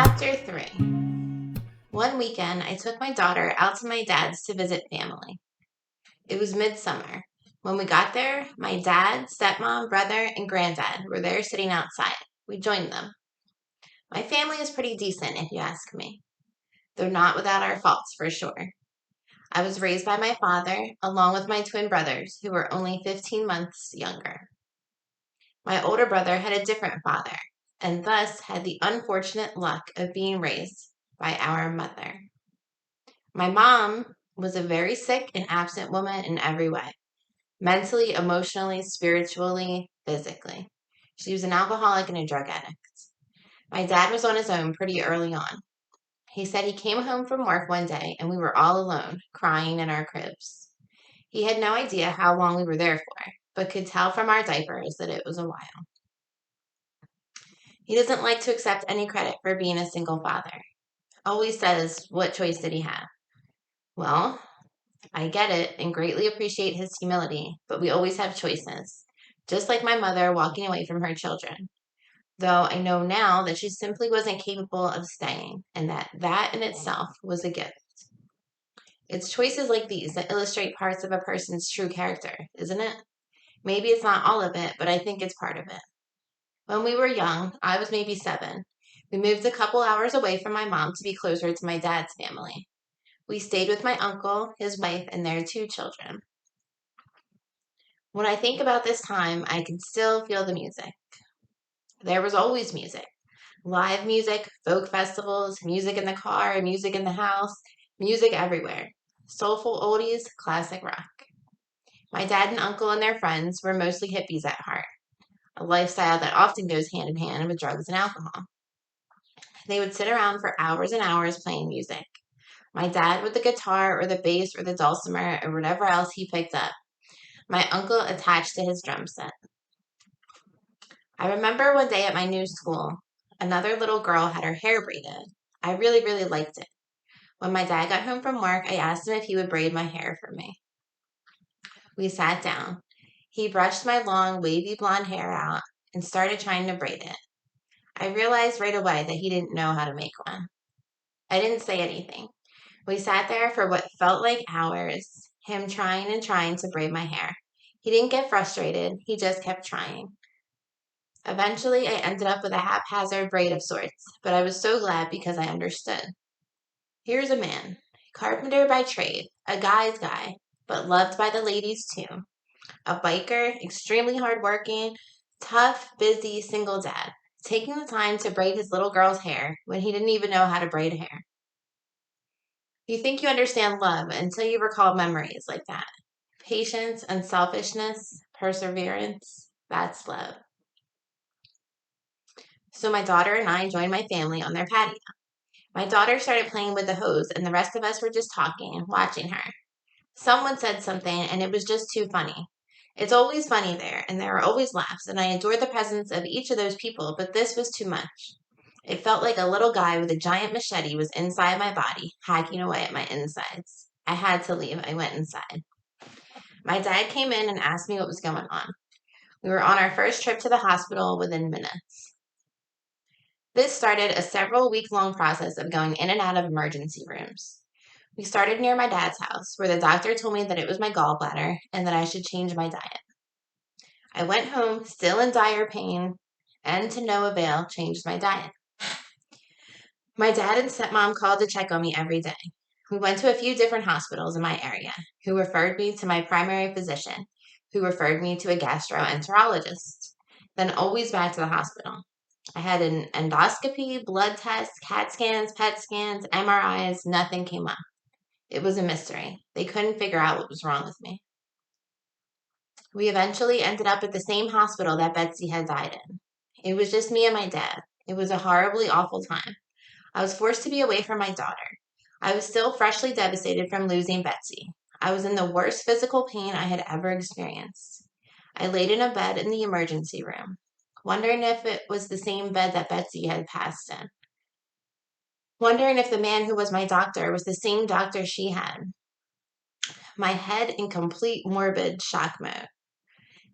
Chapter 3. One weekend, I took my daughter out to my dad's to visit family. It was midsummer. When we got there, my dad, stepmom, brother, and granddad were there sitting outside. We joined them. My family is pretty decent, if you ask me. Though not without our faults, for sure. I was raised by my father, along with my twin brothers, who were only 15 months younger. My older brother had a different father, and thus had the unfortunate luck of being raised by our mother. My mom was a very sick and absent woman in every way, mentally, emotionally, spiritually, physically. She was an alcoholic and a drug addict. My dad was on his own pretty early on. He said he came home from work one day and we were all alone, crying in our cribs. He had no idea how long we were there for, but could tell from our diapers that it was a while. He doesn't like to accept any credit for being a single father. Always says, what choice did he have? Well, I get it and greatly appreciate his humility, but we always have choices. Just like my mother walking away from her children. Though I know now that she simply wasn't capable of staying, and that in itself was a gift. It's choices like these that illustrate parts of a person's true character, isn't it? Maybe it's not all of it, but I think it's part of it. When we were young, I was maybe 7. We moved a couple hours away from my mom to be closer to my dad's family. We stayed with my uncle, his wife, and their 2 children. When I think about this time, I can still feel the music. There was always music. Live music, folk festivals, music in the car, music in the house, music everywhere. Soulful oldies, classic rock. My dad and uncle and their friends were mostly hippies at heart, a lifestyle that often goes hand in hand with drugs and alcohol. They would sit around for hours and hours playing music. My dad with the guitar or the bass or the dulcimer or whatever else he picked up. My uncle attached to his drum set. I remember one day at my new school, another little girl had her hair braided. I really, really liked it. When my dad got home from work, I asked him if he would braid my hair for me. We sat down. He brushed my long, wavy blonde hair out and started trying to braid it. I realized right away that he didn't know how to make one. I didn't say anything. We sat there for what felt like hours, him trying and trying to braid my hair. He didn't get frustrated, he just kept trying. Eventually, I ended up with a haphazard braid of sorts, but I was so glad because I understood. Here's a man, carpenter by trade, a guy's guy, but loved by the ladies too. A biker, extremely hardworking, tough, busy, single dad, taking the time to braid his little girl's hair when he didn't even know how to braid hair. You think you understand love until you recall memories like that. Patience, unselfishness, perseverance, that's love. So my daughter and I joined my family on their patio. My daughter started playing with the hose, and the rest of us were just talking, watching her. Someone said something, and it was just too funny. It's always funny there, and there are always laughs, and I adore the presence of each of those people, but this was too much. It felt like a little guy with a giant machete was inside my body, hacking away at my insides. I had to leave. I went inside. My dad came in and asked me what was going on. We were on our first trip to the hospital within minutes. This started a several week long process of going in and out of emergency rooms. We started near my dad's house, where the doctor told me that it was my gallbladder and that I should change my diet. I went home, still in dire pain, and to no avail, changed my diet. My dad and stepmom called to check on me every day. We went to a few different hospitals in my area, who referred me to my primary physician, who referred me to a gastroenterologist, then always back to the hospital. I had an endoscopy, blood tests, CAT scans, PET scans, MRIs, nothing came up. It was a mystery. They couldn't figure out what was wrong with me. We eventually ended up at the same hospital that Betsy had died in. It was just me and my dad. It was a horribly awful time. I was forced to be away from my daughter. I was still freshly devastated from losing Betsy. I was in the worst physical pain I had ever experienced. I laid in a bed in the emergency room, wondering if it was the same bed that Betsy had passed in. Wondering if the man who was my doctor was the same doctor she had. My head in complete morbid shock mode.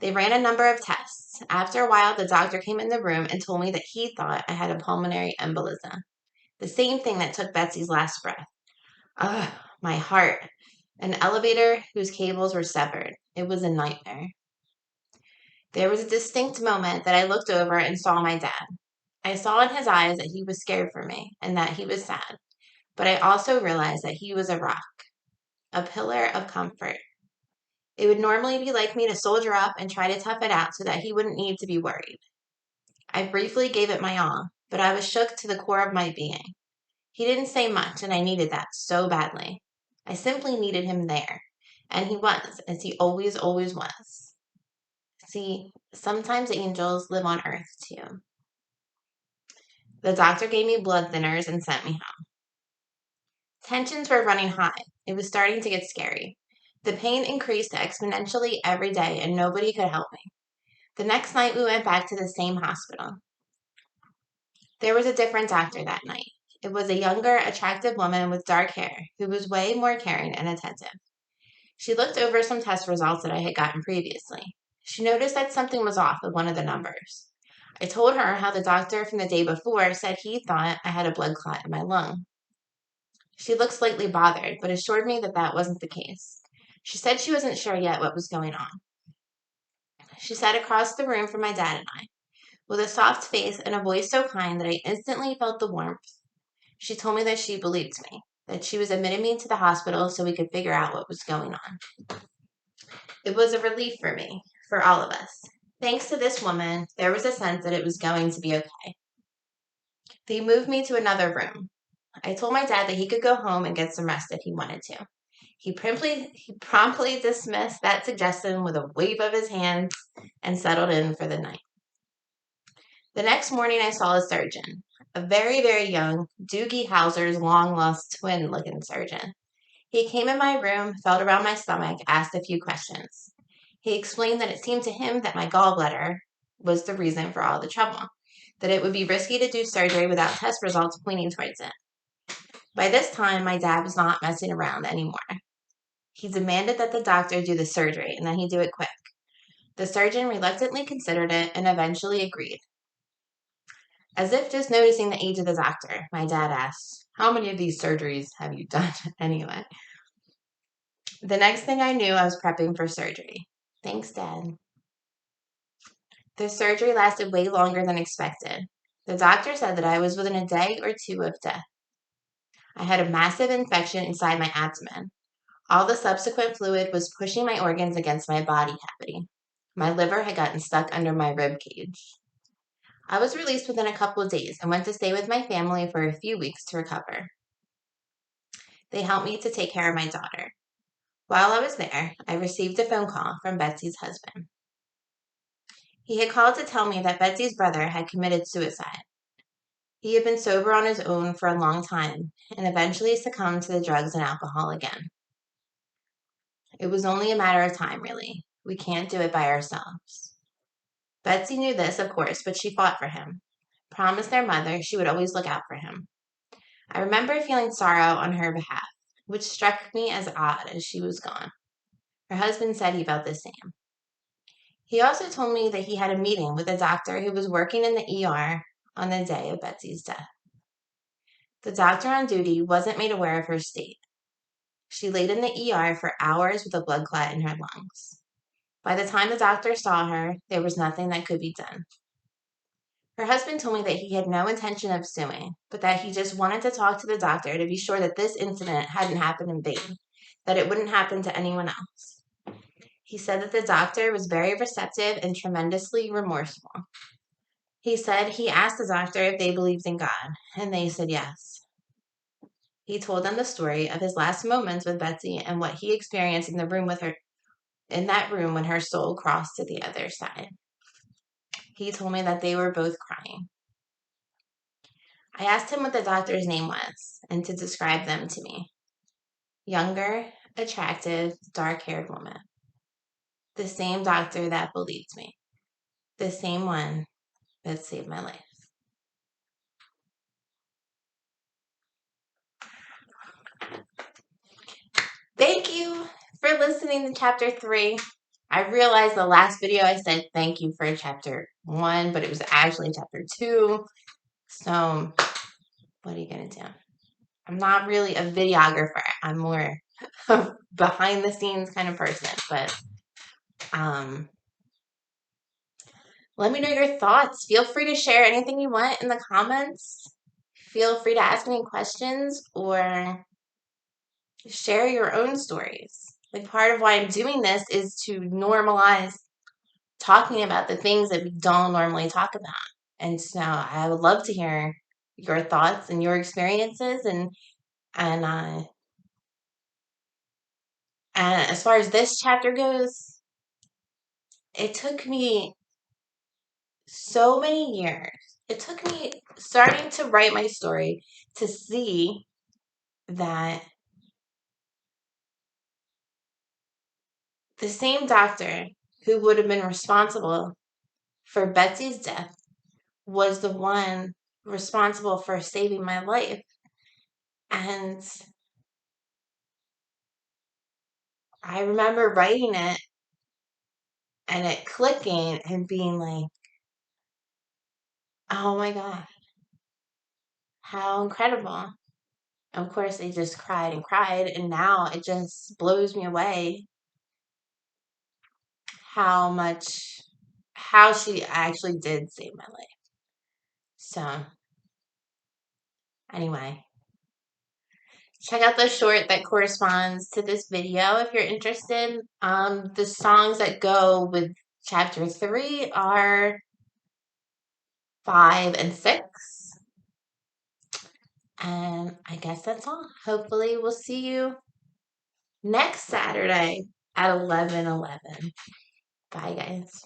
They ran a number of tests. After a while, the doctor came in the room and told me that he thought I had a pulmonary embolism. The same thing that took Betsy's last breath. Ugh, my heart. An elevator whose cables were severed. It was a nightmare. There was a distinct moment that I looked over and saw my dad. I saw in his eyes that he was scared for me and that he was sad. But I also realized that he was a rock, a pillar of comfort. It would normally be like me to soldier up and try to tough it out so that he wouldn't need to be worried. I briefly gave it my all, but I was shook to the core of my being. He didn't say much, and I needed that so badly. I simply needed him there, and he was, as he always, always was. See, sometimes angels live on earth too. The doctor gave me blood thinners and sent me home. Tensions were running high. It was starting to get scary. The pain increased exponentially every day, and nobody could help me. The next night, we went back to the same hospital. There was a different doctor that night. It was a younger, attractive woman with dark hair who was way more caring and attentive. She looked over some test results that I had gotten previously. She noticed that something was off with one of the numbers. I told her how the doctor from the day before said he thought I had a blood clot in my lung. She looked slightly bothered, but assured me that that wasn't the case. She said she wasn't sure yet what was going on. She sat across the room from my dad and I, with a soft face and a voice so kind that I instantly felt the warmth. She told me that she believed me, that she was admitting me to the hospital so we could figure out what was going on. It was a relief for me, for all of us. Thanks to this woman, there was a sense that it was going to be okay. They moved me to another room. I told my dad that he could go home and get some rest if he wanted to. He promptly dismissed that suggestion with a wave of his hand and settled in for the night. The next morning, I saw a surgeon, a very, very young Doogie Howser's long-lost twin-looking surgeon. He came in my room, felt around my stomach, asked a few questions. He explained that it seemed to him that my gallbladder was the reason for all the trouble, that it would be risky to do surgery without test results pointing towards it. By this time, my dad was not messing around anymore. He demanded that the doctor do the surgery and that he do it quick. The surgeon reluctantly considered it and eventually agreed. As if just noticing the age of the doctor, my dad asked, "How many of these surgeries have you done anyway?" The next thing I knew, I was prepping for surgery. Thanks, Dad. The surgery lasted way longer than expected. The doctor said that I was within a day or two of death. I had a massive infection inside my abdomen. All the subsequent fluid was pushing my organs against my body cavity. My liver had gotten stuck under my rib cage. I was released within a couple of days and went to stay with my family for a few weeks to recover. They helped me to take care of my daughter. While I was there, I received a phone call from Betsy's husband. He had called to tell me that Betsy's brother had committed suicide. He had been sober on his own for a long time and eventually succumbed to the drugs and alcohol again. It was only a matter of time, really. We can't do it by ourselves. Betsy knew this, of course, but she fought for him. Promised their mother she would always look out for him. I remember feeling sorrow on her behalf, which struck me as odd as she was gone. Her husband said he felt the same. He also told me that he had a meeting with a doctor who was working in the ER on the day of Betsy's death. The doctor on duty wasn't made aware of her state. She laid in the ER for hours with a blood clot in her lungs. By the time the doctor saw her, there was nothing that could be done. Her husband told me that he had no intention of suing, but that he just wanted to talk to the doctor to be sure that this incident hadn't happened in vain, that it wouldn't happen to anyone else. He said that the doctor was very receptive and tremendously remorseful. He said he asked the doctor if they believed in God, and they said yes. He told them the story of his last moments with Betsy and what he experienced in the room with her, in that room when her soul crossed to the other side. He told me that they were both crying. I asked him what the doctor's name was and to describe them to me. Younger, attractive, dark-haired woman. The same doctor that believed me. The same one that saved my life. Thank you for listening to chapter 3. I realized the last video I said thank you for chapter 1, but it was actually chapter 2. So what are you going to do? I'm not really a videographer. I'm more a behind the scenes kind of person, but let me know your thoughts. Feel free to share anything you want in the comments. Feel free to ask me questions or share your own stories. Like, part of why I'm doing this is to normalize talking about the things that we don't normally talk about. And so I would love to hear your thoughts and your experiences and uh and as far as this chapter goes, it took me so many years. It took me starting to write my story to see that the same doctor who would have been responsible for Betsy's death was the one responsible for saving my life. And I remember writing it and it clicking and being like, oh my God, how incredible. Of course, they just cried and cried. And now it just blows me away how much, how she actually did save my life. So, anyway, check out the short that corresponds to this video if you're interested. The songs that go with chapter 3 are 5 and 6. And I guess that's all. Hopefully, we'll see you next Saturday at 11:11. Bye, guys.